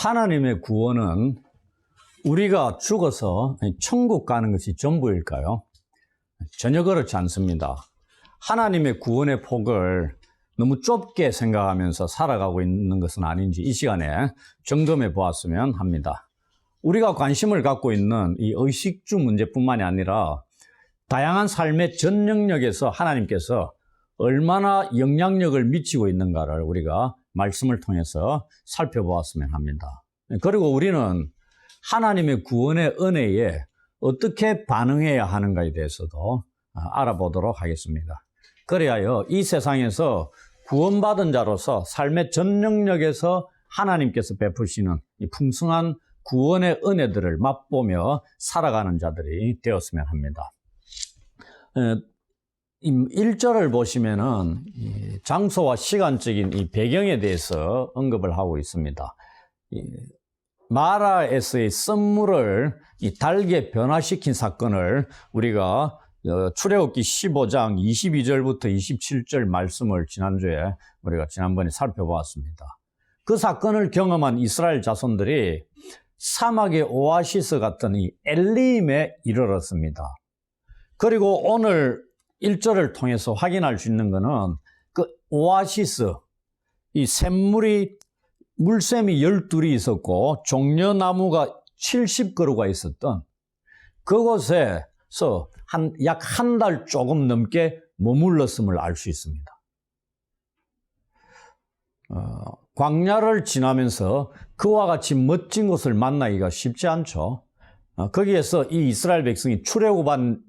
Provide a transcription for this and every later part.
하나님의 구원은 우리가 죽어서 천국 가는 것이 전부일까요? 전혀 그렇지 않습니다. 하나님의 구원의 폭을 너무 좁게 생각하면서 살아가고 있는 것은 아닌지 이 시간에 점검해 보았으면 합니다. 우리가 관심을 갖고 있는 이 의식주 문제뿐만이 아니라 다양한 삶의 전 영역에서 하나님께서 얼마나 영향력을 미치고 있는가를 우리가 말씀을 통해서 살펴보았으면 합니다. 그리고 우리는 하나님의 구원의 은혜에 어떻게 반응해야 하는가에 대해서도 알아보도록 하겠습니다. 그래야 이 세상에서 구원받은 자로서 삶의 전 영역에서 하나님께서 베푸시는 이 풍성한 구원의 은혜들을 맛보며 살아가는 자들이 되었으면 합니다. 1절을 보시면은 장소와 시간적인 이 배경에 대해서 언급을 하고 있습니다. 마라에서의 썬물을 이 달게 변화시킨 사건을 우리가 출애굽기 15장 22절부터 27절 말씀을 지난번에 살펴보았습니다. 그 사건을 경험한 이스라엘 자손들이 사막의 오아시스 같은 이 엘림에 이르렀습니다. 그리고 오늘 1절을 통해서 확인할 수 있는 것은 그 오아시스, 이 샘물이 물샘이 12이 있었고 종려나무가 70그루가 있었던 그곳에서 약 한 달 조금 넘게 머물렀음을 알 수 있습니다. 광야를 지나면서 그와 같이 멋진 곳을 만나기가 쉽지 않죠. 거기에서 이 이스라엘 백성이 출애굽한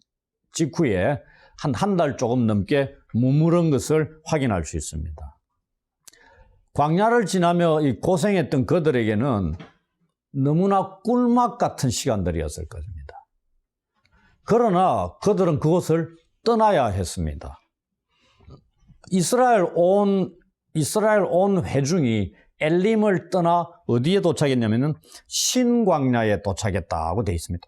직후에 한 달 조금 넘게 머무른 것을 확인할 수 있습니다. 광야를 지나며 고생했던 그들에게는 너무나 꿀맛 같은 시간들이었을 것입니다. 그러나 그들은 그곳을 떠나야 했습니다. 이스라엘 온 회중이 엘림을 떠나 어디에 도착했냐면은 신광야에 도착했다고 되어 있습니다.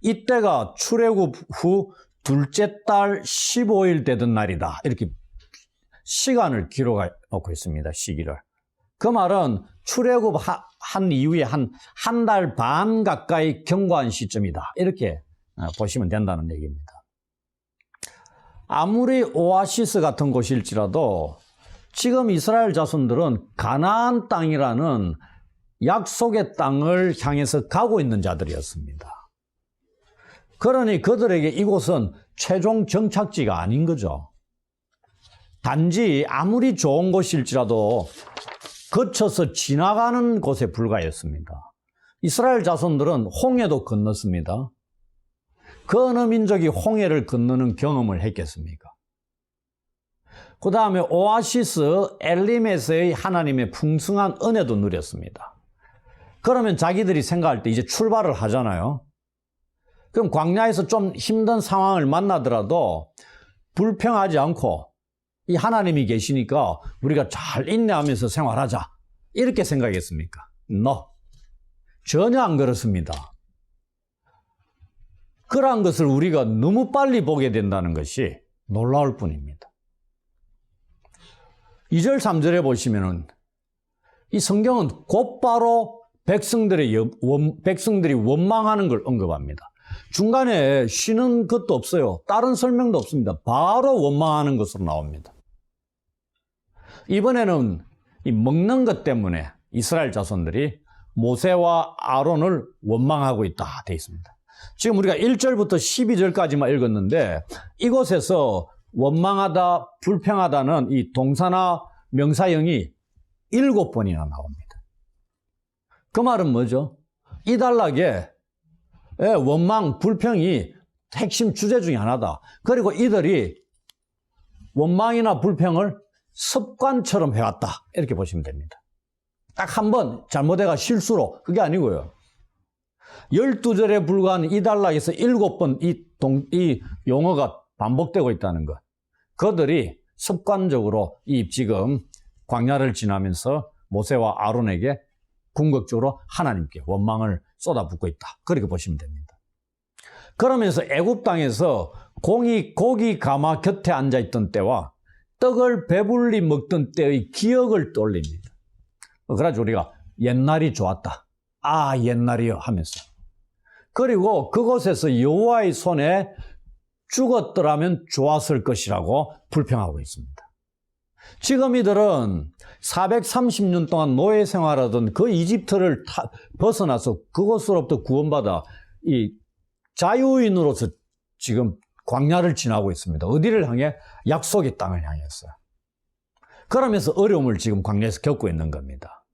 이때가 출애굽 후 둘째 달 15일 되던 날이다. 이렇게 시간을 기록해 놓고 있습니다. 시기를. 그 말은 출애굽 한 이후에 한 달 반 가까이 경과한 시점이다. 이렇게 보시면 된다는 얘기입니다. 아무리 오아시스 같은 곳일지라도 지금 이스라엘 자손들은 가나안 땅이라는 약속의 땅을 향해서 가고 있는 자들이었습니다. 그러니 그들에게 이곳은 최종 정착지가 아닌 거죠. 단지 아무리 좋은 곳일지라도 거쳐서 지나가는 곳에 불과했습니다. 이스라엘 자손들은 홍해도 건넜습니다. 그 어느 민족이 홍해를 건너는 경험을 했겠습니까? 그 다음에 오아시스 엘림에서의 하나님의 풍성한 은혜도 누렸습니다. 그러면 자기들이 생각할 때 이제 출발을 하잖아요. 그럼 광야에서 좀 힘든 상황을 만나더라도 불평하지 않고 이 하나님이 계시니까 우리가 잘 인내하면서 생활하자. 이렇게 생각했습니까? No. 전혀 안 그렇습니다. 그러한 것을 우리가 너무 빨리 보게 된다는 것이 놀라울 뿐입니다. 2절, 3절에 보시면은 이 성경은 곧바로 백성들이 원망하는 걸 언급합니다. 중간에 쉬는 것도 없어요. 다른 설명도 없습니다. 바로 원망하는 것으로 나옵니다. 이번에는 이 먹는 것 때문에 이스라엘 자손들이 모세와 아론을 원망하고 있다 되어 있습니다. 지금 우리가 1절부터 12절까지만 읽었는데 이곳에서 원망하다, 불평하다는 이 동사나 명사형이 7번이나 나옵니다. 그 말은 뭐죠? 이 단락에 원망, 불평이 핵심 주제 중에 하나다. 그리고 이들이 원망이나 불평을 습관처럼 해왔다. 이렇게 보시면 됩니다. 딱 한 번 잘못해가 실수로, 그게 아니고요. 12절에 불과한 이 단락에서 7번 이 용어가 반복되고 있다는 것. 그들이 습관적으로 지금 광야를 지나면서 모세와 아론에게 궁극적으로 하나님께 원망을 쏟아붓고 있다. 그렇게 보시면 됩니다. 그러면서 애굽 땅에서 고기 가마 곁에 앉아있던 때와 떡을 배불리 먹던 때의 기억을 떠올립니다. 그래서 우리가 옛날이 좋았다. 아, 옛날이요 하면서. 그리고 그곳에서 여호와의 손에 죽었더라면 좋았을 것이라고 불평하고 있습니다. 지금 이들은 430년 동안 노예 생활하던 그 이집트를 벗어나서 그곳으로부터 구원받아 이 자유인으로서 지금 광야를 지나고 있습니다. 어디를 향해? 약속의 땅을 향했어요. 그러면서 어려움을 지금 광야에서 겪고 있는 겁니다.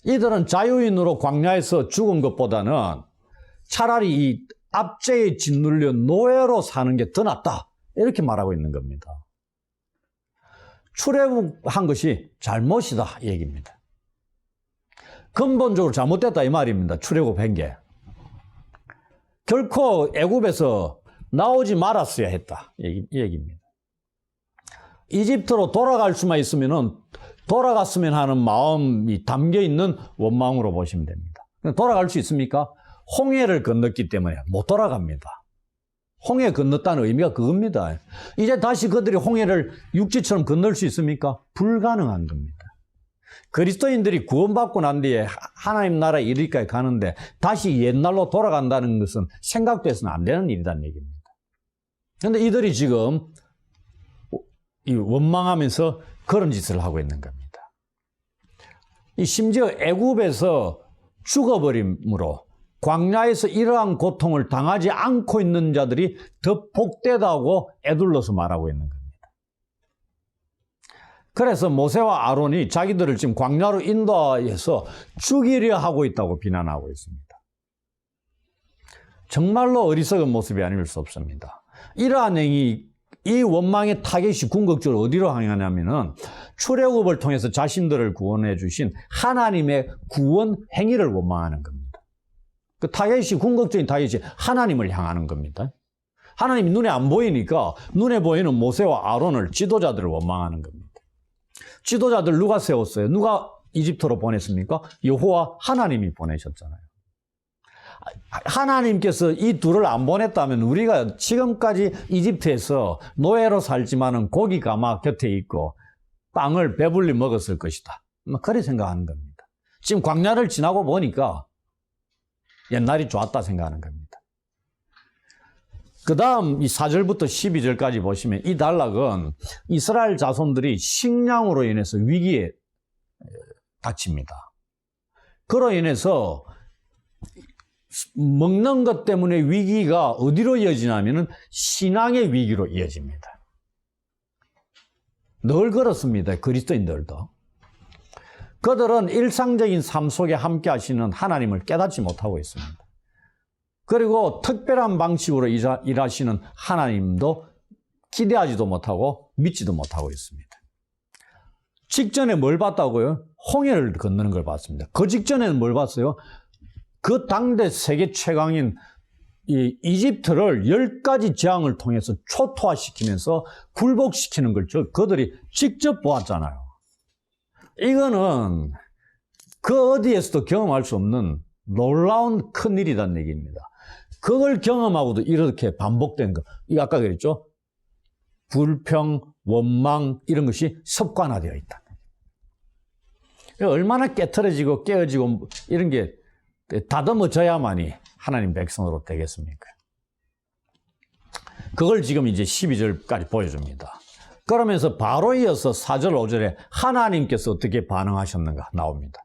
이들은 자유인으로 광야에서 죽은 것보다는 차라리 이 압제에 짓눌려 노예로 사는 게 더 낫다. 이렇게 말하고 있는 겁니다. 출애굽한 것이 잘못이다 이 얘기입니다. 근본적으로 잘못됐다 이 말입니다. 출애굽한 게. 결코 애굽에서 나오지 말았어야 했다 이 얘기입니다. 이집트로 돌아갈 수만 있으면은 돌아갔으면 하는 마음이 담겨 있는 원망으로 보시면 됩니다. 돌아갈 수 있습니까? 홍해를 건넜기 때문에 못 돌아갑니다. 홍해 건넜다는 의미가 그겁니다. 이제 다시 그들이 홍해를 육지처럼 건널 수 있습니까? 불가능한 겁니다. 그리스도인들이 구원받고 난 뒤에 하나님 나라에 이르기까지 가는데 다시 옛날로 돌아간다는 것은 생각도 해서는 안 되는 일이라는 얘기입니다. 그런데 이들이 지금 원망하면서 그런 짓을 하고 있는 겁니다. 심지어 애굽에서 죽어버림으로 광야에서 이러한 고통을 당하지 않고 있는 자들이 더 복되다고 애둘러서 말하고 있는 겁니다. 그래서 모세와 아론이 자기들을 지금 광야로 인도해서 죽이려 하고 있다고 비난하고 있습니다. 정말로 어리석은 모습이 아닐 수 없습니다. 이러한 행위, 이 원망의 타겟이 궁극적으로 어디로 향하냐면은 출애굽을 통해서 자신들을 구원해 주신 하나님의 구원 행위를 원망하는 겁니다. 그 타겟이, 궁극적인 타겟이 하나님을 향하는 겁니다. 하나님이 눈에 안 보이니까 눈에 보이는 모세와 아론을, 지도자들을 원망하는 겁니다. 지도자들 누가 세웠어요? 누가 이집트로 보냈습니까? 여호와 하나님이 보내셨잖아요. 하나님께서 이 둘을 안 보냈다면 우리가 지금까지 이집트에서 노예로 살지만은 고기 가마 곁에 있고 빵을 배불리 먹었을 것이다. 그렇게 생각하는 겁니다. 지금 광야를 지나고 보니까 옛날이 좋았다 생각하는 겁니다. 그 다음 이 4절부터 12절까지 보시면 이 단락은 이스라엘 자손들이 식량으로 인해서 위기에 닥칩니다. 그로 인해서 먹는 것 때문에 위기가 어디로 이어지냐면은 신앙의 위기로 이어집니다. 늘 그렇습니다. 그리스도인들도. 그들은 일상적인 삶 속에 함께 하시는 하나님을 깨닫지 못하고 있습니다. 그리고 특별한 방식으로 일하시는 하나님도 기대하지도 못하고 믿지도 못하고 있습니다. 직전에 뭘 봤다고요? 홍해를 건너는 걸 봤습니다. 그 직전에는 뭘 봤어요? 그 당대 세계 최강인 이 이집트를 10가지 재앙을 통해서 초토화시키면서 굴복시키는 걸 그들이 직접 보았잖아요. 이거는 그 어디에서도 경험할 수 없는 놀라운 큰일이라는 얘기입니다. 그걸 경험하고도 이렇게 반복된 거. 이거 아까 그랬죠? 불평, 원망 이런 것이 습관화되어 있다. 얼마나 깨트려지고 깨어지고 이런 게 다듬어져야만이 하나님 백성으로 되겠습니까? 그걸 지금 이제 12절까지 보여줍니다. 그러면서 바로 이어서 4절, 5절에 하나님께서 어떻게 반응하셨는가 나옵니다.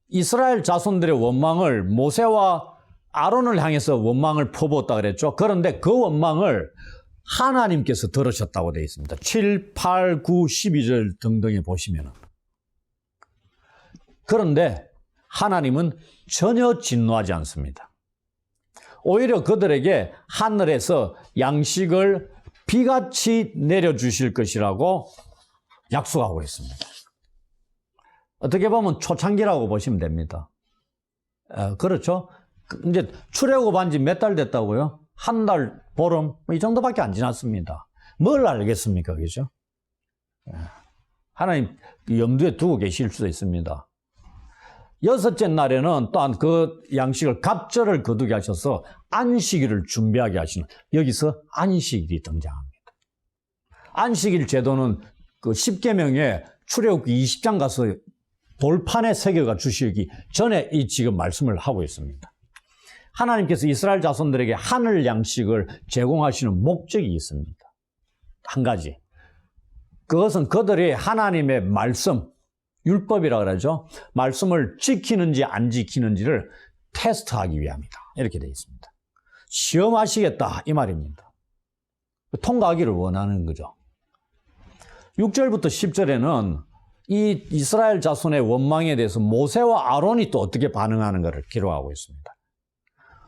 이스라엘 자손들의 원망을 모세와 아론을 향해서 원망을 퍼부었다 그랬죠. 그런데 그 원망을 하나님께서 들으셨다고 되어 있습니다. 7, 8, 9, 12절 등등에 보시면. 그런데 하나님은 전혀 진노하지 않습니다. 오히려 그들에게 하늘에서 양식을 비같이 내려주실 것이라고 약속하고 있습니다. 어떻게 보면 초창기라고 보시면 됩니다. 그렇죠? 이제 출애굽한 지 몇 달 됐다고요? 한 달, 보름, 이 정도밖에 안 지났습니다. 뭘 알겠습니까? 그죠? 하나님 염두에 두고 계실 수도 있습니다. 6째 날에는 또한 그 양식을 갑절을 거두게 하셔서 안식일을 준비하게 하시는, 여기서 안식일이 등장합니다. 안식일 제도는 그 10계명에 출애굽기 20장 가서 돌판에 새겨가 주시기 전에 이 지금 말씀을 하고 있습니다. 하나님께서 이스라엘 자손들에게 하늘 양식을 제공하시는 목적이 있습니다. 한 가지. 그것은 그들이 하나님의 말씀, 율법이라 그러죠. 말씀을 지키는지 안 지키는지를 테스트하기 위함이다. 이렇게 되어 있습니다. 시험하시겠다 이 말입니다. 통과하기를 원하는 거죠. 6절부터 10절에는 이 이스라엘 자손의 원망에 대해서 모세와 아론이 또 어떻게 반응하는가를 기록하고 있습니다.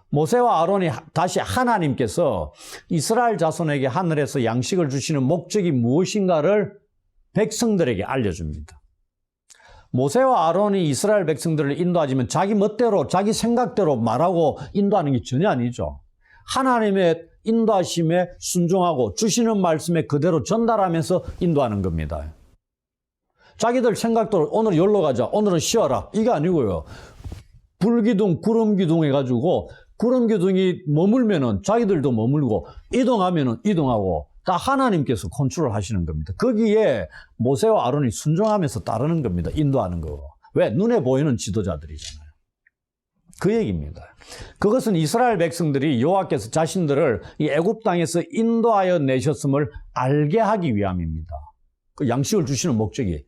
모세와 아론이 다시 하나님께서 이스라엘 자손에게 하늘에서 양식을 주시는 목적이 무엇인가를 백성들에게 알려줍니다. 모세와 아론이 이스라엘 백성들을 인도하지만 자기 멋대로 자기 생각대로 말하고 인도하는 게 전혀 아니죠. 하나님의 인도하심에 순종하고 주시는 말씀에 그대로 전달하면서 인도하는 겁니다. 자기들 생각대로 오늘 여기로 가자, 오늘은 쉬어라 이게 아니고요. 불기둥, 구름기둥 해가지고 구름기둥이 머물면은 자기들도 머물고 이동하면은 이동하고 다 하나님께서 컨트롤 하시는 겁니다. 거기에 모세와 아론이 순종하면서 따르는 겁니다. 인도하는 거. 왜? 눈에 보이는 지도자들이잖아요. 그 얘기입니다. 그것은 이스라엘 백성들이 여호와께서 자신들을 이 애굽 땅에서 인도하여 내셨음을 알게 하기 위함입니다. 그 양식을 주시는 목적이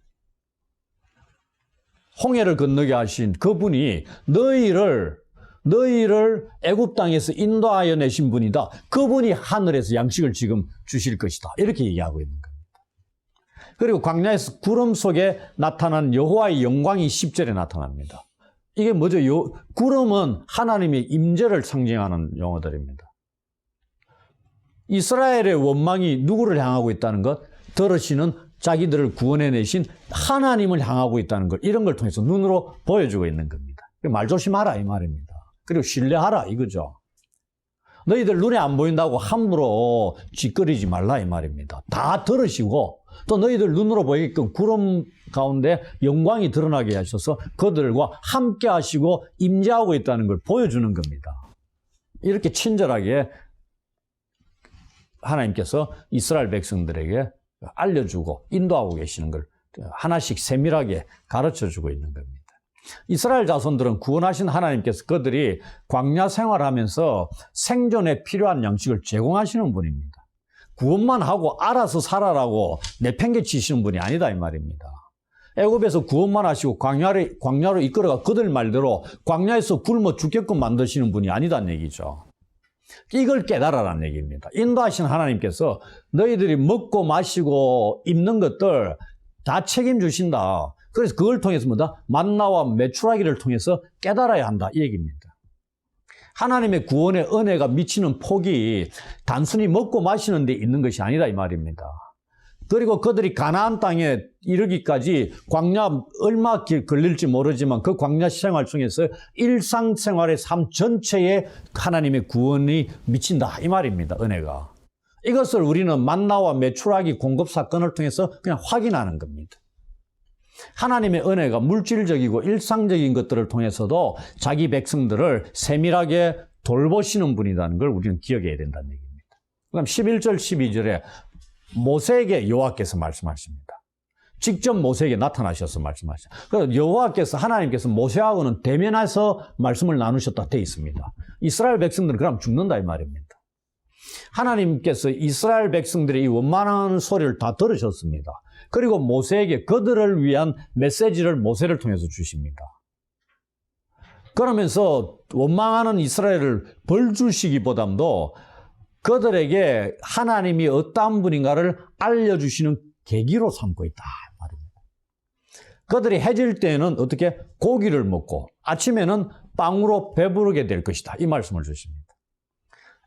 홍해를 건너게 하신 그분이 너희를 애굽 땅에서 인도하여 내신 분이다. 그분이 하늘에서 양식을 지금 주실 것이다. 이렇게 얘기하고 있는 겁니다. 그리고 광야에서 구름 속에 나타난 여호와의 영광이 10절에 나타납니다. 이게 뭐죠? 구름은 하나님의 임재를 상징하는 용어들입니다. 이스라엘의 원망이 누구를 향하고 있다는 것? 들으시는 자기들을 구원해내신 하나님을 향하고 있다는 것. 이런 걸 통해서 눈으로 보여주고 있는 겁니다. 말 조심하라 이 말입니다. 그리고 신뢰하라 이거죠. 너희들 눈에 안 보인다고 함부로 짓거리지 말라 이 말입니다. 다 들으시고 또 너희들 눈으로 보이게끔 구름 가운데 영광이 드러나게 하셔서 그들과 함께 하시고 임재하고 있다는 걸 보여주는 겁니다. 이렇게 친절하게 하나님께서 이스라엘 백성들에게 알려주고 인도하고 계시는 걸 하나씩 세밀하게 가르쳐주고 있는 겁니다. 이스라엘 자손들은 구원하신 하나님께서 그들이 광야 생활하면서 생존에 필요한 양식을 제공하시는 분입니다. 구원만 하고 알아서 살아라고 내팽개치시는 분이 아니다 이 말입니다. 애굽에서 구원만 하시고 광야로 이끌어가 그들 말대로 광야에서 굶어 죽게끔 만드시는 분이 아니다는 얘기죠. 이걸 깨달아라는 얘기입니다. 인도하신 하나님께서 너희들이 먹고 마시고 입는 것들 다 책임주신다. 그래서 그걸 통해서 뭐다? 만나와 메추라기를 통해서 깨달아야 한다 이 얘기입니다. 하나님의 구원의 은혜가 미치는 폭이 단순히 먹고 마시는 데 있는 것이 아니다 이 말입니다. 그리고 그들이 가나안 땅에 이르기까지 광야 얼마 걸릴지 모르지만 그 광야 생활 중에서 일상생활의 삶 전체에 하나님의 구원이 미친다 이 말입니다. 은혜가. 이것을 우리는 만나와 메추라기 공급 사건을 통해서 그냥 확인하는 겁니다. 하나님의 은혜가 물질적이고 일상적인 것들을 통해서도 자기 백성들을 세밀하게 돌보시는 분이라는 걸 우리는 기억해야 된다는 얘기입니다. 그럼 11절 12절에 모세에게 여호와께서 말씀하십니다. 직접 모세에게 나타나셔서 말씀하시죠. 그래서 여호와께서 하나님께서 모세하고는 대면해서 말씀을 나누셨다 돼 있습니다. 이스라엘 백성들은 그럼 죽는다 이 말입니다. 하나님께서 이스라엘 백성들의 이 원망하는 소리를 다 들으셨습니다. 그리고 모세에게 그들을 위한 메시지를 모세를 통해서 주십니다. 그러면서 원망하는 이스라엘을 벌 주시기보다도 그들에게 하나님이 어떠한 분인가를 알려주시는 계기로 삼고 있다 말입니다. 그들이 해질 때에는 어떻게 고기를 먹고 아침에는 빵으로 배부르게 될 것이다 이 말씀을 주십니다.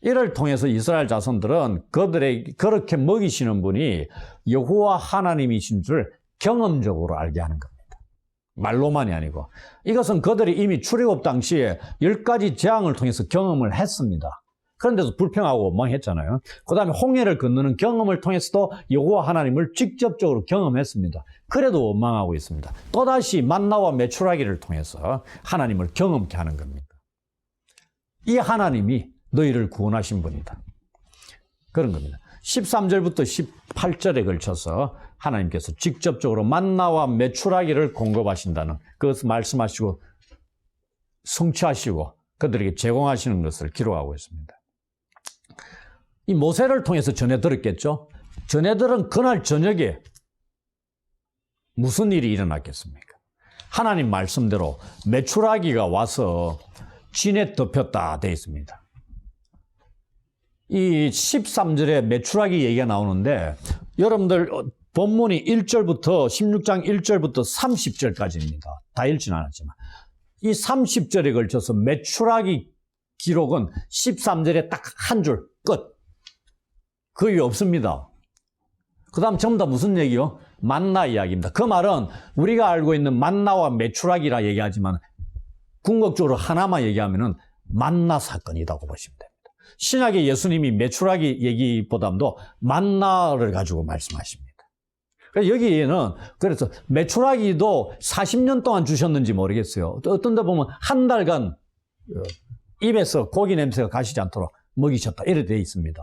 이를 통해서 이스라엘 자손들은 그들에게 그렇게 먹이시는 분이 여호와 하나님이신 줄 경험적으로 알게 하는 겁니다. 말로만이 아니고. 이것은 그들이 이미 출애굽 당시에 10가지 재앙을 통해서 경험을 했습니다. 그런데도 불평하고 원망했잖아요. 그 다음에 홍해를 건너는 경험을 통해서도 여호와 하나님을 직접적으로 경험했습니다. 그래도 원망하고 있습니다. 또다시 만나와 메추라기를 통해서 하나님을 경험케 하는 겁니다. 이 하나님이 너희를 구원하신 분이다. 그런 겁니다. 13절부터 18절에 걸쳐서 하나님께서 직접적으로 만나와 메추라기를 공급하신다는 그것을 말씀하시고 성취하시고 그들에게 제공하시는 것을 기록하고 있습니다. 이 모세를 통해서 전해 들었겠죠? 전해 들은 그날 저녁에 무슨 일이 일어났겠습니까? 하나님 말씀대로 메추라기가 와서 진에 덮였다 되어 있습니다. 이 13절에 메추라기 얘기가 나오는데 여러분들 본문이 1절부터 16장 1절부터 30절까지입니다. 다 읽지는 않았지만 이 30절에 걸쳐서 메추라기 기록은 13절에 딱 한 줄 끝. 거의 없습니다. 그 다음 전부 다 무슨 얘기요? 만나 이야기입니다. 그 말은 우리가 알고 있는 만나와 메추라기라 얘기하지만 궁극적으로 하나만 얘기하면은 만나 사건이라고 보시면 됩니다. 신약의 예수님이 메추라기 얘기보다도 만나를 가지고 말씀하십니다. 여기에는 그래서 메추라기도 40년 동안 주셨는지 모르겠어요. 어떤 데 보면 한 달간 입에서 고기 냄새가 가시지 않도록 먹이셨다 이렇게 되어 있습니다.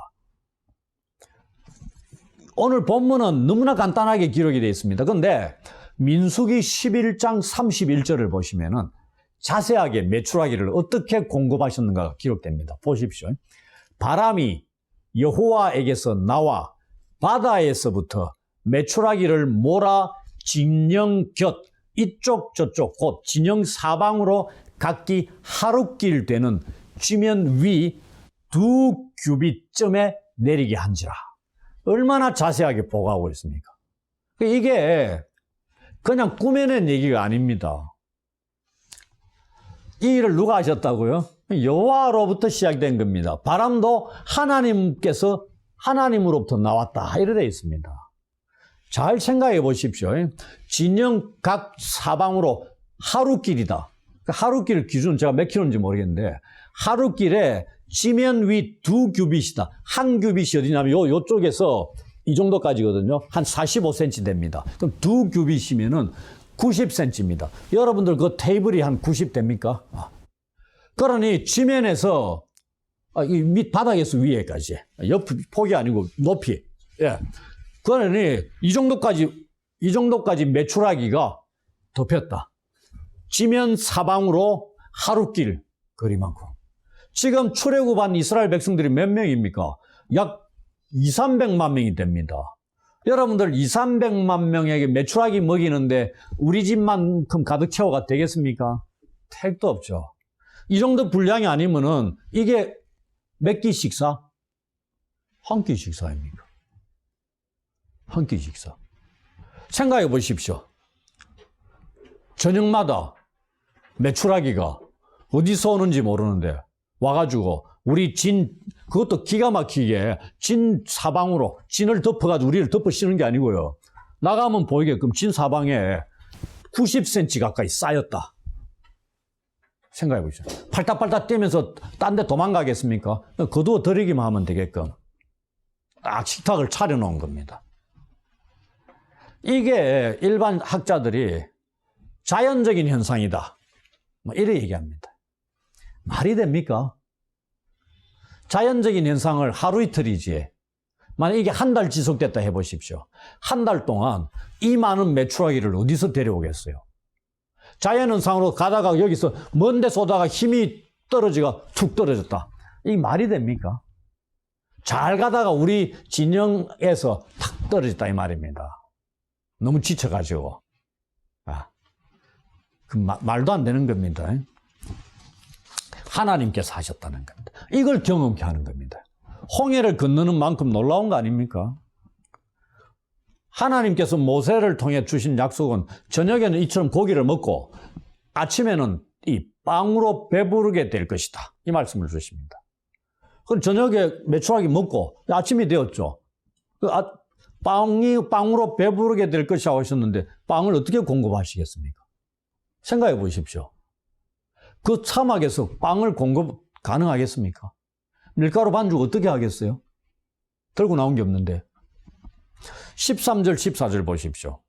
오늘 본문은 너무나 간단하게 기록이 되어 있습니다. 그런데 민수기 11장 31절을 보시면은 자세하게 메추라기를 어떻게 공급하셨는가 기록됩니다. 보십시오. 바람이 여호와에게서 나와 바다에서부터 메추라기를 몰아 진영 곁 이쪽 저쪽 곧 진영 사방으로 각기 하루길 되는 지면 위 2규빗쯤에 내리게 한지라. 얼마나 자세하게 보고하고 있습니까? 이게 그냥 꾸며낸 얘기가 아닙니다. 이 일을 누가 하셨다고요? 여호와로부터 시작된 겁니다. 바람도 하나님으로부터 나왔다 이렇게 되어 있습니다. 잘 생각해 보십시오. 진영 각 사방으로 하루길이다. 하루길 기준 제가 몇 킬로인지 모르겠는데 하루길에 지면 위 2규빗이다. 한 규빗이 어디냐면 요쪽에서 이 정도까지거든요. 한 45cm 됩니다. 그럼 2규빗이면은 90cm입니다. 여러분들 그 테이블이 한 90 됩니까? 그러니 지면에서 이 밑 바닥에서 위에까지 폭이 아니고 높이. 예. 그러니 이 정도까지 메추라기가 덮였다. 지면 사방으로 하루길 거리만큼. 지금 출애굽한 이스라엘 백성들이 몇 명입니까? 약 200~300만 명이 됩니다. 여러분들 200~300만 명에게 메추라기 먹이는데 우리 집만큼 가득 채워가 되겠습니까? 택도 없죠. 이 정도 분량이 아니면은 이게 몇 끼 식사? 한 끼 식사입니까? 한 끼 식사. 생각해 보십시오. 저녁마다 메추라기가 어디서 오는지 모르는데 와가지고 우리 그것도 기가 막히게 진 사방으로 진을 덮어가지고 우리를 덮어 씌우는 게 아니고요. 나가면 보이게끔 진 사방에 90cm 가까이 쌓였다. 생각해 보시죠. 팔딱팔딱 뛰면서 딴 데 도망가겠습니까? 거두어 들이기만 하면 되게끔 딱 식탁을 차려놓은 겁니다. 이게 일반 학자들이 자연적인 현상이다. 이래 얘기합니다. 말이 됩니까? 자연적인 현상을 하루 이틀이지. 만약 이게 한 달 지속됐다 해보십시오. 한 달 동안 이 많은 메추라기를 어디서 데려오겠어요? 자연현상으로 가다가 여기서 먼 데 쏘다가 힘이 떨어지가 툭 떨어졌다. 이게 말이 됩니까? 잘 가다가 우리 진영에서 탁 떨어졌다 이 말입니다. 너무 지쳐가지고. 말도 안 되는 겁니다. 하나님께서 하셨다는 겁니다. 이걸 경험케 하는 겁니다. 홍해를 건너는 만큼 놀라운 거 아닙니까? 하나님께서 모세를 통해 주신 약속은 저녁에는 이처럼 고기를 먹고 아침에는 이 빵으로 배부르게 될 것이다. 이 말씀을 주십니다. 그럼 저녁에 메추라기 먹고 아침이 되었죠. 빵으로 배부르게 될 것이라고 하셨는데 빵을 어떻게 공급하시겠습니까? 생각해 보십시오. 그 사막에서 빵을 공급 가능하겠습니까? 밀가루 반죽 어떻게 하겠어요? 들고 나온 게 없는데. 13절, 14절 보십시오.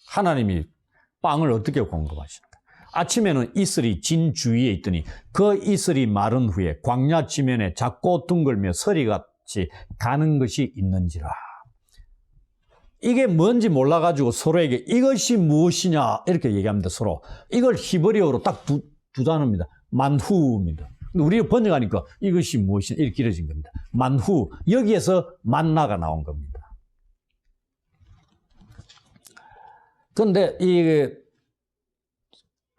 하나님이 빵을 어떻게 공급하시는가? 아침에는 이슬이 진 주위에 있더니 그 이슬이 마른 후에 광야 지면에 작고 둥글며 서리가 같이 가는 것이 있는지라. 이게 뭔지 몰라가지고 서로에게 이것이 무엇이냐 이렇게 얘기합니다. 서로. 이걸 히브리어로 딱 두 단어입니다. 만후입니다. 근데 우리가 번역하니까 이것이 무엇이냐 이렇게 길어진 겁니다. 만후. 여기에서 만나가 나온 겁니다. 그런데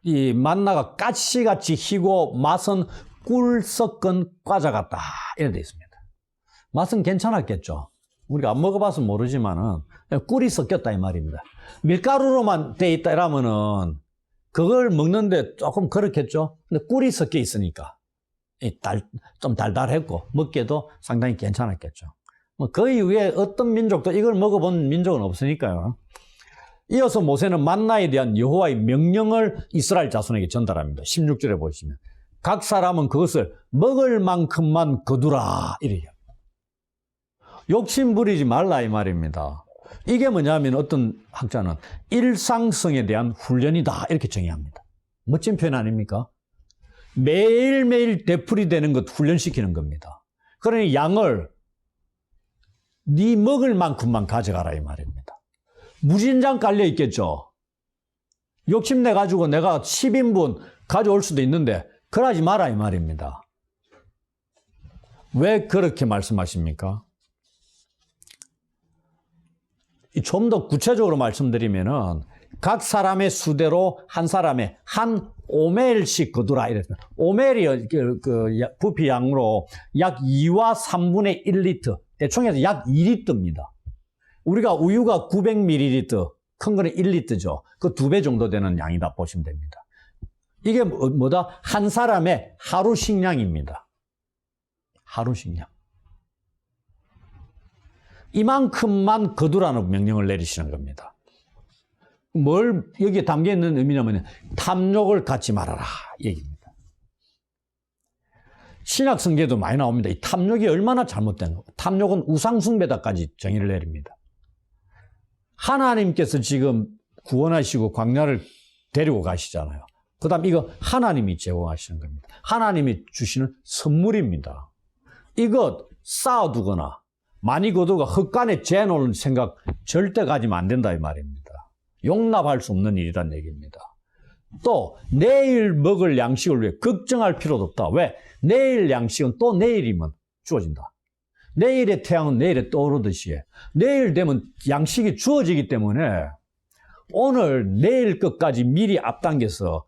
이 만나가 가시같이 희고 맛은 꿀 섞은 과자 같다 이렇게 되어 있습니다. 맛은 괜찮았겠죠. 우리가 안 먹어봐서 모르지만은 꿀이 섞였다 이 말입니다. 밀가루로만 돼 있다 이러면은 그걸 먹는데 조금 그렇겠죠. 근데 꿀이 섞여 있으니까 좀 달달했고 먹기에도 상당히 괜찮았겠죠. 뭐 그 이후에 어떤 민족도 이걸 먹어본 민족은 없으니까요. 이어서 모세는 만나에 대한 여호와의 명령을 이스라엘 자손에게 전달합니다. 16절에 보시면 각 사람은 그것을 먹을 만큼만 거두라 이래요. 욕심 부리지 말라 이 말입니다. 이게 뭐냐면 어떤 학자는 일상성에 대한 훈련이다 이렇게 정의합니다. 멋진 표현 아닙니까? 매일매일 되풀이되는 것 훈련시키는 겁니다. 그러니 양을 네 먹을 만큼만 가져가라 이 말입니다. 무진장 깔려 있겠죠. 욕심내가지고 내가 10인분 가져올 수도 있는데 그러지 마라 이 말입니다. 왜 그렇게 말씀하십니까? 좀 더 구체적으로 말씀드리면은 각 사람의 수대로 한 사람의 한 오멜씩 거두라 이랬습니다. 오멜이 부피 양으로 약 2와 3분의 1리터, 대충 해서 약 2리터입니다. 우리가 우유가 900ml, 큰 거는 1리터죠. 그 2배 정도 되는 양이다 보시면 됩니다. 이게 뭐다? 한 사람의 하루 식량입니다. 하루 식량. 이만큼만 거두라는 명령을 내리시는 겁니다. 뭘 여기에 담겨 있는 의미냐면 탐욕을 갖지 말아라 얘기입니다. 신약 성경에도 많이 나옵니다. 이 탐욕이 얼마나 잘못된 거. 탐욕은 우상숭배다까지 정의를 내립니다. 하나님께서 지금 구원하시고 광야를 데리고 가시잖아요. 그 다음 이거 하나님이 제공하시는 겁니다. 하나님이 주시는 선물입니다. 이것 쌓아두거나 많이 거두가 헛간에 재놓을 생각 절대 가지면 안 된다 이 말입니다. 용납할 수 없는 일이란 얘기입니다. 또 내일 먹을 양식을 위해 걱정할 필요도 없다. 왜? 내일 양식은 또 내일이면 주어진다. 내일의 태양은 내일에 떠오르듯이 내일 되면 양식이 주어지기 때문에 오늘 내일 것까지 미리 앞당겨서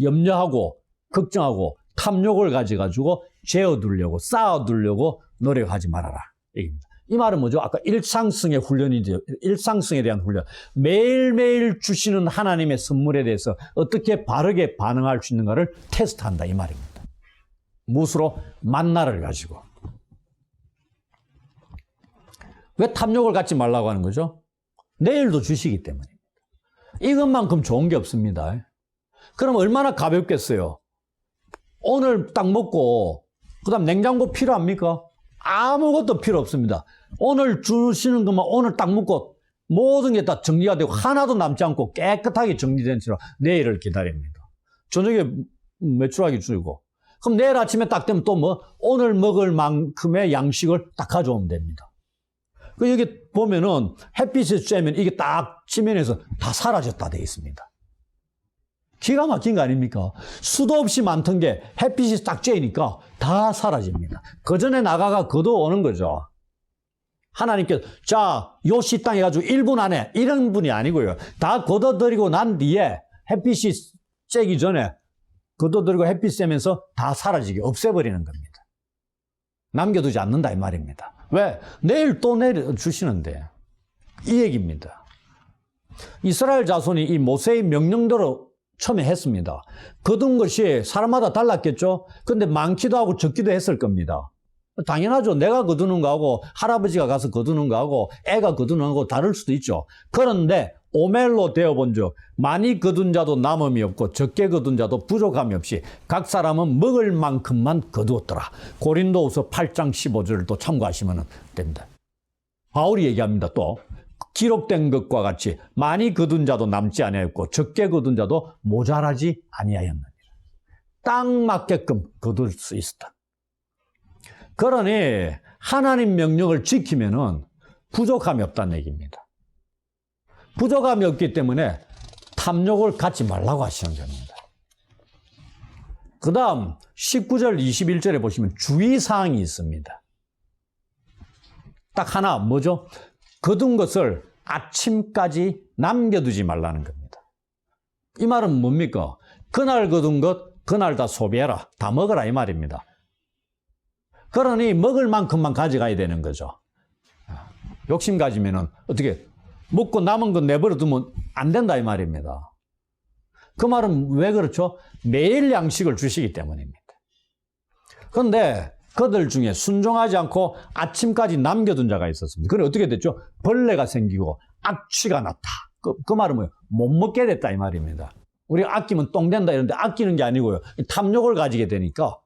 염려하고 걱정하고 탐욕을 가져가지고 재어두려고 쌓아두려고 노력하지 말아라 얘기입니다. 이 말은 뭐죠? 아까 일상성의 훈련이죠. 일상성에 대한 훈련. 매일매일 주시는 하나님의 선물에 대해서 어떻게 바르게 반응할 수 있는가를 테스트한다 이 말입니다. 무엇으로? 만나를 가지고. 왜 탐욕을 갖지 말라고 하는 거죠? 내일도 주시기 때문입니다. 이것만큼 좋은 게 없습니다. 그럼 얼마나 가볍겠어요? 오늘 딱 먹고 그 다음 냉장고 필요합니까? 아무것도 필요 없습니다. 오늘 주시는 것만 오늘 딱 먹고 모든 게 다 정리가 되고 하나도 남지 않고 깨끗하게 정리된 채로 내일을 기다립니다. 저녁에 매출하기 줄이고 그럼 내일 아침에 딱 되면 또 뭐 오늘 먹을 만큼의 양식을 딱 가져오면 됩니다. 그 여기 보면은 햇빛이 쬐면 이게 딱 지면에서 다 사라졌다 되어 있습니다. 기가 막힌 거 아닙니까? 수도 없이 많던 게 햇빛이 딱 쬐니까 다 사라집니다. 그 전에 나가가 걷어오는 거죠. 하나님께서 자, 요 식당 해가지고 1분 안에 이런 분이 아니고요. 다 걷어들이고 난 뒤에 햇빛이 쬐기 전에 걷어들이고 햇빛 쐬면서 다 사라지게 없애버리는 겁니다. 남겨두지 않는다 이 말입니다. 왜? 내일 또 내려주시는데 이 얘기입니다. 이스라엘 자손이 이 모세의 명령대로 처음에 했습니다. 거둔 것이 사람마다 달랐겠죠? 근데 많기도 하고 적기도 했을 겁니다. 당연하죠. 내가 거두는 거하고 할아버지가 가서 거두는 거하고 애가 거두는 거하고 다를 수도 있죠. 그런데 오멜로 되어본 적 많이 거둔 자도 남음이 없고 적게 거둔 자도 부족함이 없이 각 사람은 먹을 만큼만 거두었더라. 고린도후서 8장 15절을 또 참고하시면 됩니다. 바울이 얘기합니다. 또 기록된 것과 같이 많이 거둔 자도 남지 아니하였고 적게 거둔 자도 모자라지 아니하였느니라. 딱 맞게끔 거둘 수 있었다. 그러니 하나님 명령을 지키면은 부족함이 없다는 얘기입니다. 부족함이 없기 때문에 탐욕을 갖지 말라고 하시는 겁니다. 그 다음 19절 21절에 보시면 주의사항이 있습니다. 딱 하나 뭐죠? 거둔 것을 아침까지 남겨두지 말라는 겁니다. 이 말은 뭡니까? 그날 거둔 것 그날 다 소비해라. 다 먹어라 이 말입니다. 그러니 먹을 만큼만 가져가야 되는 거죠. 욕심 가지면은 어떻게 먹고 남은 거 내버려 두면 안 된다 이 말입니다. 그 말은 왜 그렇죠? 매일 양식을 주시기 때문입니다. 그런데 그들 중에 순종하지 않고 아침까지 남겨둔 자가 있었습니다. 그래 어떻게 됐죠? 벌레가 생기고 악취가 났다. 그 말은 뭐예요? 못 먹게 됐다 이 말입니다. 우리가 아끼면 똥 된다 이런데 아끼는 게 아니고요. 탐욕을 가지게 되니까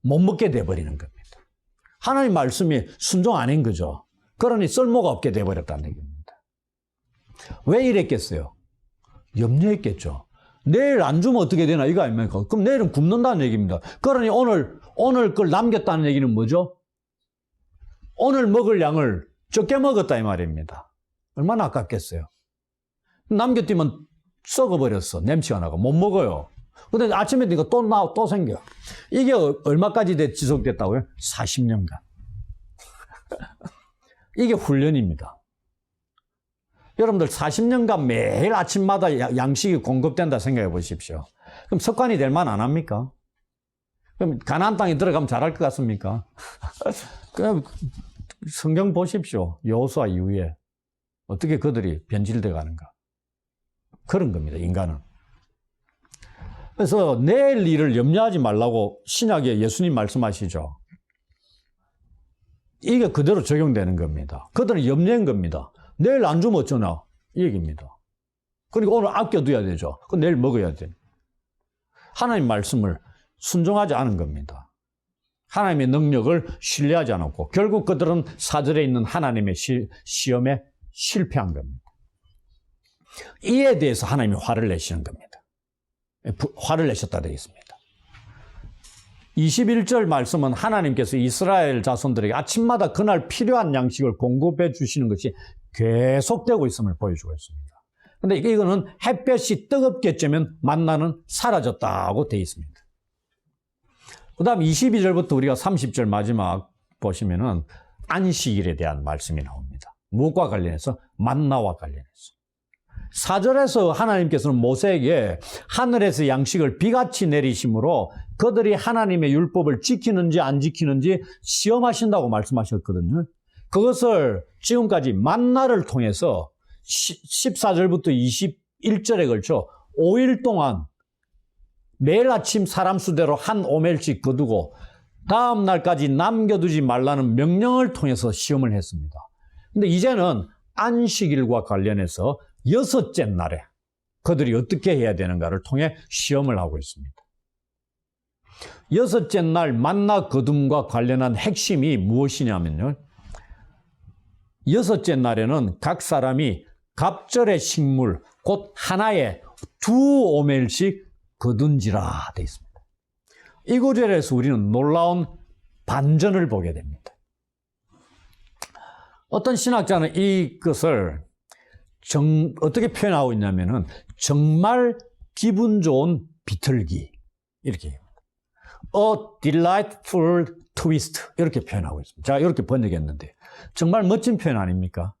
못 먹게 돼버리는 겁니다. 하나님 말씀이 순종 안 한 거죠. 그러니 쓸모가 없게 돼버렸다는 얘기입니다. 왜 이랬겠어요? 염려했겠죠. 내일 안 주면 어떻게 되나 이거 아닙니까? 그럼 내일은 굶는다는 얘기입니다. 그러니 오늘 걸 남겼다는 얘기는 뭐죠? 오늘 먹을 양을 적게 먹었다 이 말입니다. 얼마나 아깝겠어요. 남겼더면 썩어버렸어. 냄새가 나고 못 먹어요. 근데 아침에 되니까 또 생겨. 이게 얼마까지 지속됐다고요? 40년간. 이게 훈련입니다. 여러분들 40년간 매일 아침마다 양식이 공급된다 생각해 보십시오. 그럼 습관이 될 만 안 합니까? 그럼 가나안 땅에 들어가면 잘할 것 같습니까? 그럼 성경 보십시오. 여호수아 이후에 어떻게 그들이 변질돼 가는가. 그런 겁니다. 인간은. 그래서 내일 일을 염려하지 말라고 신약에 예수님 말씀하시죠. 이게 그대로 적용되는 겁니다. 그들은 염려한 겁니다. 내일 안 주면 어쩌나 이 얘기입니다. 그러니까 오늘 아껴둬야 되죠. 그럼 내일 먹어야 돼. 하나님 말씀을 순종하지 않은 겁니다. 하나님의 능력을 신뢰하지 않았고 결국 그들은 사절에 있는 하나님의 시험에 실패한 겁니다. 이에 대해서 하나님이 화를 내시는 겁니다. 화를 내셨다 되어 있습니다. 21절 말씀은 하나님께서 이스라엘 자손들에게 아침마다 그날 필요한 양식을 공급해 주시는 것이 계속되고 있음을 보여주고 있습니다. 그런데 이거는 햇볕이 뜨겁게 쬐면 만나는 사라졌다고 되어 있습니다. 그 다음 22절부터 우리가 30절 마지막 보시면은 안식일에 대한 말씀이 나옵니다. 무엇과 관련해서? 만나와 관련해서. 4절에서 하나님께서는 모세에게 하늘에서 양식을 비같이 내리심으로 그들이 하나님의 율법을 지키는지 안 지키는지 시험하신다고 말씀하셨거든요. 그것을 지금까지 만나를 통해서 14절부터 21절에 걸쳐 5일 동안 매일 아침 사람 수대로 한 오멜씩 거두고 다음 날까지 남겨두지 말라는 명령을 통해서 시험을 했습니다. 근데 이제는 안식일과 관련해서 6째 날에 그들이 어떻게 해야 되는가를 통해 시험을 하고 있습니다. 6째 날 만나 거둠과 관련한 핵심이 무엇이냐면요. 6째 날에는 각 사람이 갑절의 식물 곧 하나에 2오멜씩 거둔지라 되어 있습니다. 이 구절에서 우리는 놀라운 반전을 보게 됩니다. 어떤 신학자는 이것을 어떻게 표현하고 있냐면은 정말 기분 좋은 비틀기 이렇게 합니다. A delightful twist 이렇게 표현하고 있습니다. 제가 이렇게 번역했는데 정말 멋진 표현 아닙니까?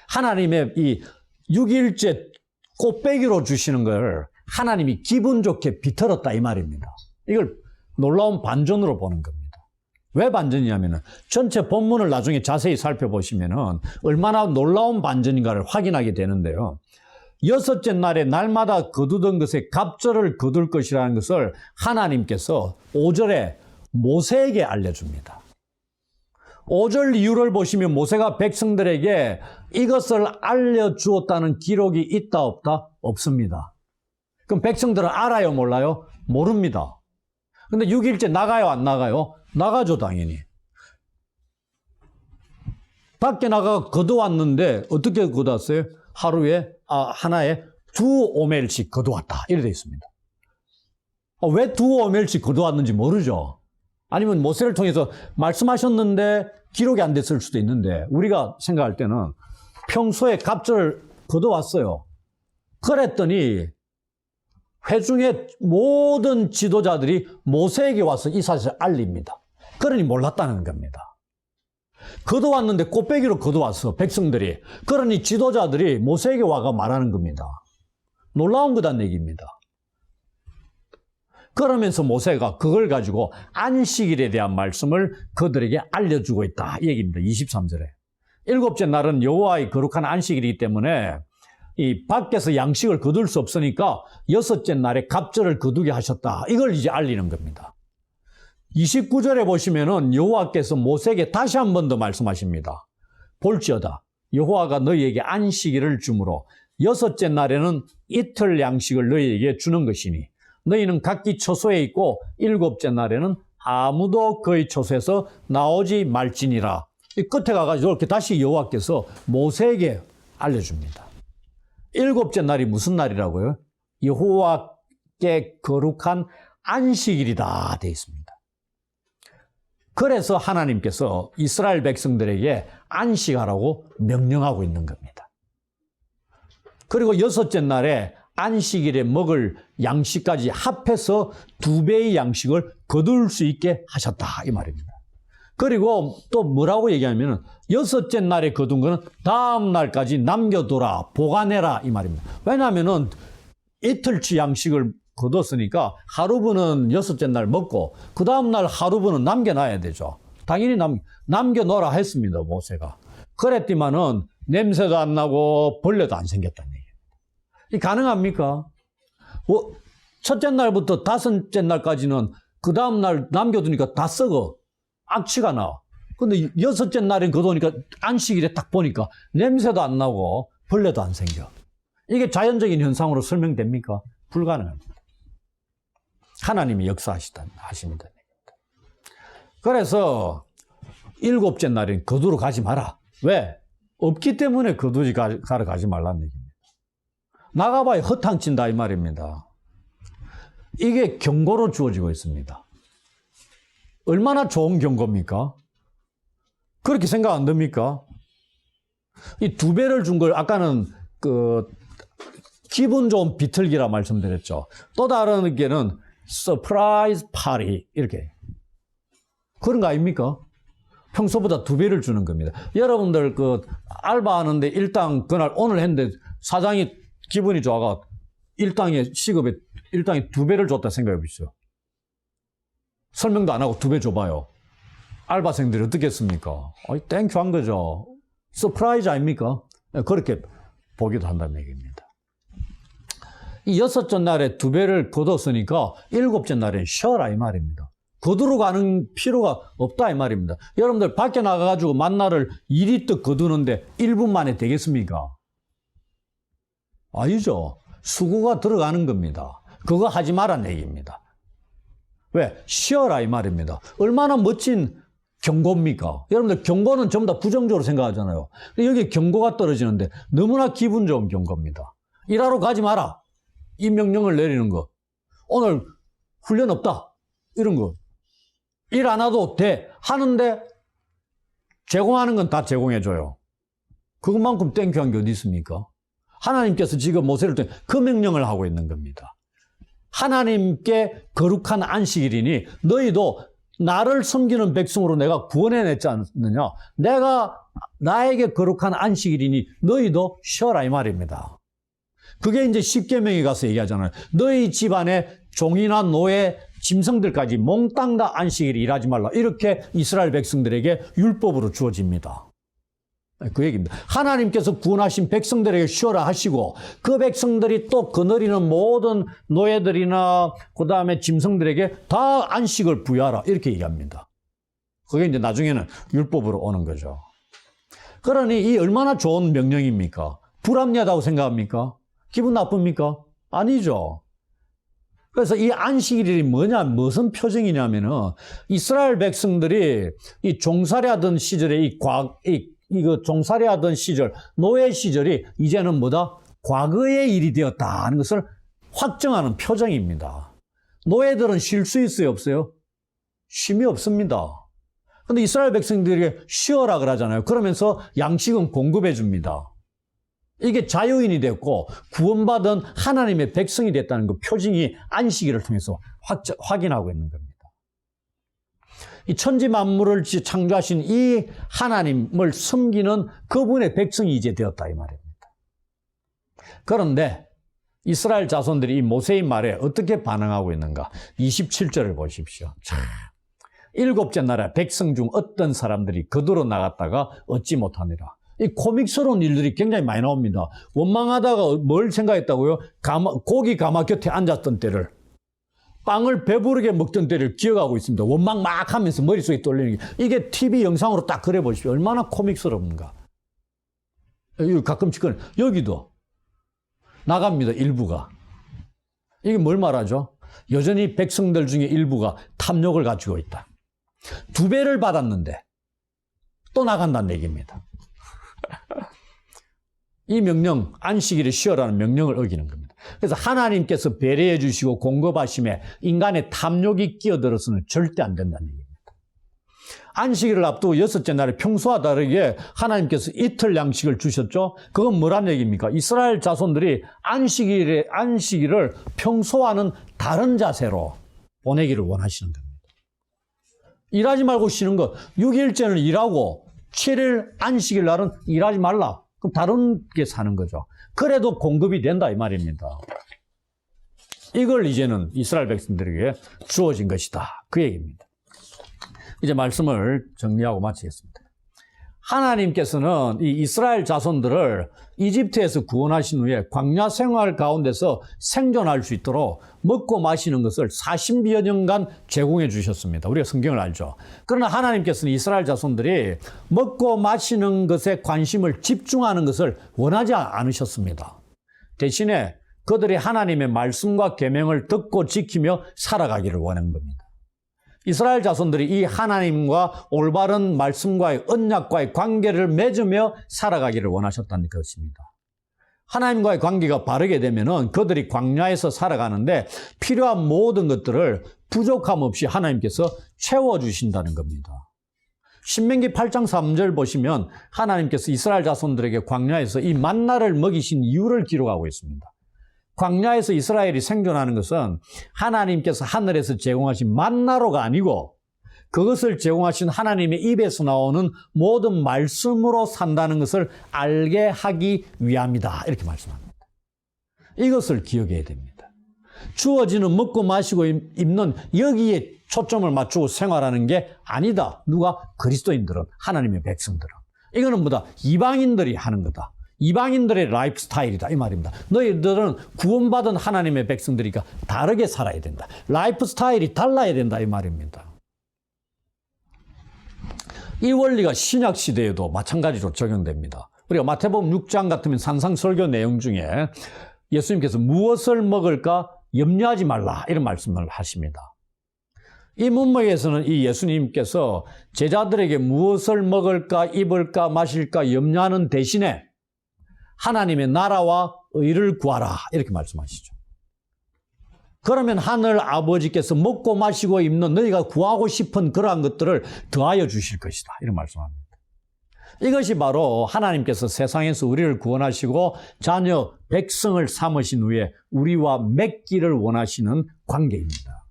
하나님의 이 6일째 꽃배기로 주시는 걸 하나님이 기분 좋게 비틀었다 이 말입니다. 이걸 놀라운 반전으로 보는 겁니다. 왜 반전이냐면은 전체 본문을 나중에 자세히 살펴보시면은 얼마나 놀라운 반전인가를 확인하게 되는데요. 6째 날에 날마다 거두던 것에 갑절을 거둘 것이라는 것을 하나님께서 5절에 모세에게 알려줍니다. 5절 이유를 보시면 모세가 백성들에게 이것을 알려주었다는 기록이 있다 없다? 없습니다. 그럼 백성들은 알아요 몰라요? 모릅니다. 근데 6일째 나가요 안 나가요? 나가죠 당연히. 밖에 나가 거두었는데 어떻게 거두었어요? 하나에 2오멜씩 거두었다 이렇게 되어 있습니다. 왜 2오멜씩 거두었는지 모르죠. 아니면 모세를 통해서 말씀하셨는데 기록이 안 됐을 수도 있는데 우리가 생각할 때는 평소에 갑절을 걷어왔어요. 그랬더니 회중의 모든 지도자들이 모세에게 와서 이 사실을 알립니다. 그러니 몰랐다는 겁니다. 걷어왔는데 꽃배기로 걷어왔어, 백성들이. 그러니 지도자들이 모세에게 와가 말하는 겁니다. 놀라운 거다는 얘기입니다. 그러면서 모세가 그걸 가지고 안식일에 대한 말씀을 그들에게 알려주고 있다, 이 얘기입니다. 23절에. 일곱째 날은 여호와의 거룩한 안식일이기 때문에 이 밖에서 양식을 거둘 수 없으니까 여섯째 날에 갑절을 거두게 하셨다. 이걸 이제 알리는 겁니다. 29절에 보시면은 여호와께서 모세에게 다시 한 번 더 말씀하십니다. 볼지어다 여호와가 너희에게 안식일을 주므로 여섯째 날에는 이틀 양식을 너희에게 주는 것이니 너희는 각기 처소에 있고 일곱째 날에는 아무도 그의 처소에서 나오지 말지니라. 이 끝에 가가지고 이렇게 다시 여호와께서 모세에게 알려줍니다. 일곱째 날이 무슨 날이라고요? 여호와께 거룩한 안식일이다 되어 있습니다. 그래서 하나님께서 이스라엘 백성들에게 안식하라고 명령하고 있는 겁니다. 그리고 여섯째 날에 안식일에 먹을 양식까지 합해서 2배의 양식을 거둘 수 있게 하셨다 이 말입니다. 그리고 또 뭐라고 얘기하면 여섯째 날에 거둔 거는 다음 날까지 남겨둬라, 보관해라 이 말입니다. 왜냐하면 이틀치 양식을 거뒀으니까 하루분은 여섯째 날 먹고 그 다음 날 하루분은 남겨놔야 되죠. 당연히 남겨놓으라 했습니다, 모세가. 그랬더니만은 냄새도 안 나고 벌레도 안 생겼다는 얘기예요. 이 가능합니까? 첫째 날부터 다섯째 날까지는 그 다음 날 남겨두니까 다 썩어. 악취가 나. 근데 여섯째 날에 거두니까 안식일에 딱 보니까 냄새도 안 나고 벌레도 안 생겨. 이게 자연적인 현상으로 설명됩니까? 불가능합니다. 하나님이 역사하십니다. 그래서 일곱째 날엔 거두러 가지 마라. 왜? 없기 때문에 거두지 가러 가지 말라는 얘기입니다. 나가봐야 허탕친다 이 말입니다. 이게 경고로 주어지고 있습니다. 얼마나 좋은 경고입니까? 그렇게 생각 안 듭니까? 이 2배를 준 걸 아까는 기분 좋은 비틀기라 말씀드렸죠. 또 다른 게는 서프라이즈 파티 이렇게 그런 거 아닙니까? 평소보다 2배를 주는 겁니다. 여러분들 알바하는데 일당 그날 오늘 했는데 사장이 기분이 좋아가 일당의 시급에 일당이 2배를 줬다 생각해 보시죠. 설명도 안 하고 2배 줘봐요. 알바생들이 어떻게 했습니까? 땡큐 한 거죠. 서프라이즈 아닙니까? 그렇게 보기도 한다는 얘기입니다. 이 여섯째 날에 2배를 거뒀으니까 일곱째 날에 쉬어라 이 말입니다. 거두러 가는 필요가 없다 이 말입니다. 여러분들 밖에 나가가지고 만나를 2리터 거두는데 1분 만에 되겠습니까? 아니죠. 수고가 들어가는 겁니다. 그거 하지 말라는 얘기입니다. 왜? 쉬어라 이 말입니다. 얼마나 멋진 경고입니까? 여러분들 경고는 전부 다 부정적으로 생각하잖아요. 여기 경고가 떨어지는데 너무나 기분 좋은 경고입니다. 일하러 가지 마라. 이 명령을 내리는 거. 오늘 훈련 없다. 이런 거. 일 안 해도 돼. 하는데 제공하는 건 다 제공해줘요. 그것만큼 땡큐한 게 어디 있습니까? 하나님께서 지금 모세를 통해 그 명령을 하고 있는 겁니다. 하나님께 거룩한 안식일이니 너희도 나를 섬기는 백성으로 내가 구원해냈지 않느냐. 내가 나에게 거룩한 안식일이니 너희도 쉬어라 이 말입니다. 그게 이제 십계명에 가서 얘기하잖아요. 너희 집안에 종이나 노예, 짐승들까지 몽땅 다 안식일에 일하지 말라. 이렇게 이스라엘 백성들에게 율법으로 주어집니다. 그 얘기입니다. 하나님께서 구원하신 백성들에게 쉬어라 하시고 그 백성들이 또 거느리는 모든 노예들이나 그 다음에 짐승들에게 다 안식을 부여하라 이렇게 얘기합니다. 그게 이제 나중에는 율법으로 오는 거죠. 그러니 이 얼마나 좋은 명령입니까? 불합리하다고 생각합니까? 기분 나쁩니까? 아니죠. 그래서 이 안식일이 뭐냐, 무슨 표징이냐면은 이스라엘 백성들이 이 종살이하던 시절에 이거 종살이하던 시절, 노예 시절이 이제는 뭐다? 과거의 일이 되었다 하는 것을 확정하는 표정입니다. 노예들은 쉴 수 있어요, 없어요? 쉼이 없습니다. 근데 이스라엘 백성들에게 쉬어라 그러잖아요. 그러면서 양식은 공급해 줍니다. 이게 자유인이 됐고 구원받은 하나님의 백성이 됐다는 그 표징이 안식일을 통해서 확인하고 있는 겁니다. 이 천지 만물을 창조하신 이 하나님을 섬기는 그분의 백성이 이제 되었다 이 말입니다. 그런데 이스라엘 자손들이 이 모세의 말에 어떻게 반응하고 있는가? 27절을 보십시오. 참, 일곱째 날에 백성 중 어떤 사람들이 거두러 나갔다가 얻지 못하니라. 이 코믹스러운 일들이 굉장히 많이 나옵니다. 원망하다가 뭘 생각했다고요? 고기 가마 곁에 앉았던 때를, 빵을 배부르게 먹던 때를 기억하고 있습니다. 원망 막 하면서 머릿속에 떠올리는 게, 이게 TV 영상으로 딱 그려보십시오. 얼마나 코믹스러운가. 가끔씩 여기도 나갑니다. 일부가. 이게 뭘 말하죠? 여전히 백성들 중에 일부가 탐욕을 가지고 있다. 2배를 받았는데 또 나간다는 얘기입니다. 이 명령, 안식일에 쉬어라는 명령을 어기는 겁니다. 그래서 하나님께서 배려해 주시고 공급하심에 인간의 탐욕이 끼어들어서는 절대 안 된다는 얘기입니다. 안식일을 앞두고 6째 날에 평소와 다르게 하나님께서 이틀 양식을 주셨죠. 그건 뭐란 얘기입니까? 이스라엘 자손들이 안식일을 평소와는 다른 자세로 보내기를 원하시는 겁니다. 일하지 말고 쉬는 것, 6일째는 일하고 7일 안식일 날은 일하지 말라. 그럼 다른 게 사는 거죠. 그래도 공급이 된다 이 말입니다. 이걸 이제는 이스라엘 백성들에게 주어진 것이다. 그 얘기입니다. 이제 말씀을 정리하고 마치겠습니다. 하나님께서는 이 이스라엘 자손들을 이집트에서 구원하신 후에 광야 생활 가운데서 생존할 수 있도록 먹고 마시는 것을 40여 년간 제공해 주셨습니다. 우리가 성경을 알죠. 그러나 하나님께서는 이스라엘 자손들이 먹고 마시는 것에 관심을 집중하는 것을 원하지 않으셨습니다. 대신에 그들이 하나님의 말씀과 계명을 듣고 지키며 살아가기를 원한 겁니다. 이스라엘 자손들이 이 하나님과 올바른 말씀과의 언약과의 관계를 맺으며 살아가기를 원하셨다는 것입니다. 하나님과의 관계가 바르게 되면은 그들이 광야에서 살아가는데 필요한 모든 것들을 부족함 없이 하나님께서 채워주신다는 겁니다. 신명기 8장 3절 보시면 하나님께서 이스라엘 자손들에게 광야에서 이 만나를 먹이신 이유를 기록하고 있습니다. 광야에서 이스라엘이 생존하는 것은 하나님께서 하늘에서 제공하신 만나로가 아니고 그것을 제공하신 하나님의 입에서 나오는 모든 말씀으로 산다는 것을 알게 하기 위함이다. 이렇게 말씀합니다. 이것을 기억해야 됩니다. 주어지는 먹고 마시고 입는 여기에 초점을 맞추고 생활하는 게 아니다. 누가? 그리스도인들은, 하나님의 백성들은. 이거는 뭐다? 이방인들이 하는 거다. 이방인들의 라이프 스타일이다 이 말입니다. 너희들은 구원받은 하나님의 백성들이니까 다르게 살아야 된다. 라이프 스타일이 달라야 된다 이 말입니다. 이 원리가 신약 시대에도 마찬가지로 적용됩니다. 우리가 마태복음 6장 같으면 산상설교 내용 중에 예수님께서 무엇을 먹을까 염려하지 말라 이런 말씀을 하십니다. 이 문맥에서는 이 예수님께서 제자들에게 무엇을 먹을까 입을까 마실까 염려하는 대신에 하나님의 나라와 의를 구하라 이렇게 말씀하시죠. 그러면 하늘 아버지께서 먹고 마시고 입는 너희가 구하고 싶은 그러한 것들을 더하여 주실 것이다 이런 말씀합니다. 이것이 바로 하나님께서 세상에서 우리를 구원하시고 자녀 백성을 삼으신 후에 우리와 맺기를 원하시는 관계입니다.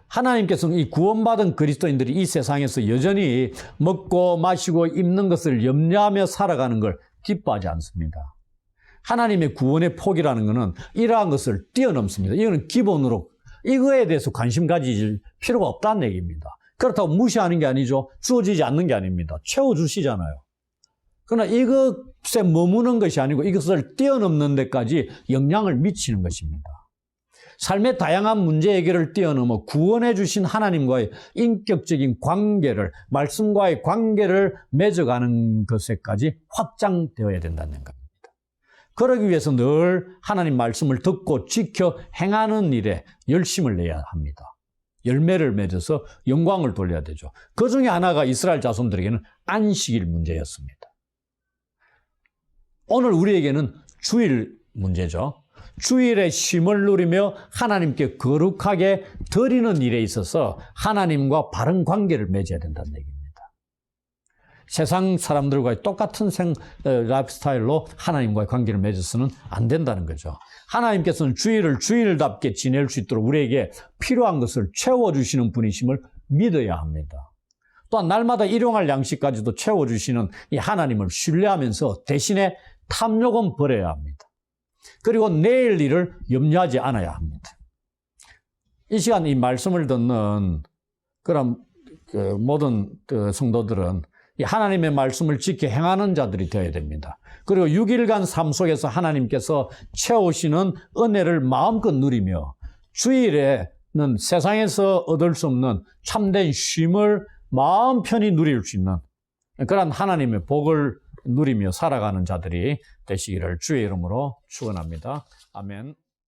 하나님께서는 이 구원받은 그리스도인들이 이 세상에서 여전히 먹고 마시고 입는 것을 염려하며 살아가는 걸 기뻐하지 않습니다. 하나님의 구원의 폭이라는 것은 이러한 것을 뛰어넘습니다. 이거는 기본으로 이거에 대해서 관심 가질 필요가 없다는 얘기입니다. 그렇다고 무시하는 게 아니죠. 주어지지 않는 게 아닙니다. 채워주시잖아요. 그러나 이것에 머무는 것이 아니고 이것을 뛰어넘는 데까지 영향을 미치는 것입니다. 삶의 다양한 문제 해결을 뛰어넘어 구원해 주신 하나님과의 인격적인 관계를, 말씀과의 관계를 맺어가는 것에까지 확장되어야 된다는 겁니다. 그러기 위해서 늘 하나님 말씀을 듣고 지켜 행하는 일에 열심을 내야 합니다. 열매를 맺어서 영광을 돌려야 되죠. 그 중에 하나가 이스라엘 자손들에게는 안식일 문제였습니다. 오늘 우리에게는 주일 문제죠. 주일의 쉼을 누리며 하나님께 거룩하게 드리는 일에 있어서 하나님과 바른 관계를 맺어야 된다는 얘기입니다. 세상 사람들과의 똑같은 라이프 스타일로 하나님과의 관계를 맺어서는 안 된다는 거죠. 하나님께서는 주일을 주일답게 지낼 수 있도록 우리에게 필요한 것을 채워주시는 분이심을 믿어야 합니다. 또한 날마다 일용할 양식까지도 채워주시는 이 하나님을 신뢰하면서 대신에 탐욕은 버려야 합니다. 그리고 내일 일을 염려하지 않아야 합니다. 이 시간 이 말씀을 듣는 그런 모든 성도들은 이 하나님의 말씀을 지켜 행하는 자들이 되어야 됩니다. 그리고 6일간 삶 속에서 하나님께서 채우시는 은혜를 마음껏 누리며 주일에는 세상에서 얻을 수 없는 참된 쉼을 마음 편히 누릴 수 있는 그런 하나님의 복을 누리며 살아가는 자들이 되시기를 주의 이름으로 축원합니다. 아멘.